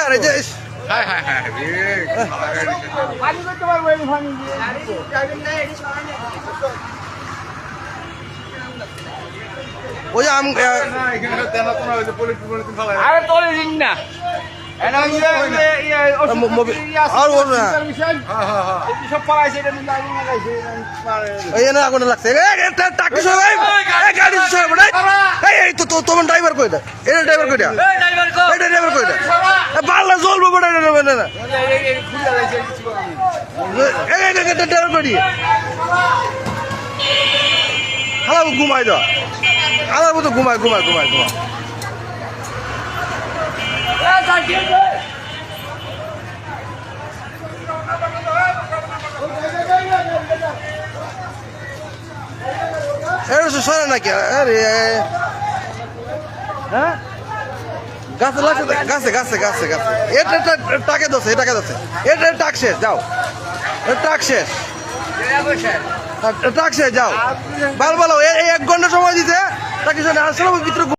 আর এই যে হ্যাঁ হ্যাঁ হ্যাঁ ওই যে আম আরে তোলে দিন না আর ওর না সব পালাইছে এটা কিন্তু আগুন লাগাইছে এই না আগুন লাগছে টাকি সবাই গাড়ি সবাই এই তো তোমার ড্রাইভার কই দা এটা ড্রাইভার কই দা এটা ড্রাইভার কই দা বাল্লা জ্বলবো বড় না না এই ড্রাইভার কই দিয়ে হালা ঘুমাই দাও আমার মতো ঘুমাই সরে নাকি আরে হ্যাঁ গাছে লাগছে গাছে এটা টাকে দোছে এটা টাক শেষ যাও টাক শেষ যাও ভালো 1 ঘন্টা সময় দিতে তাকে আসলে ভিতরে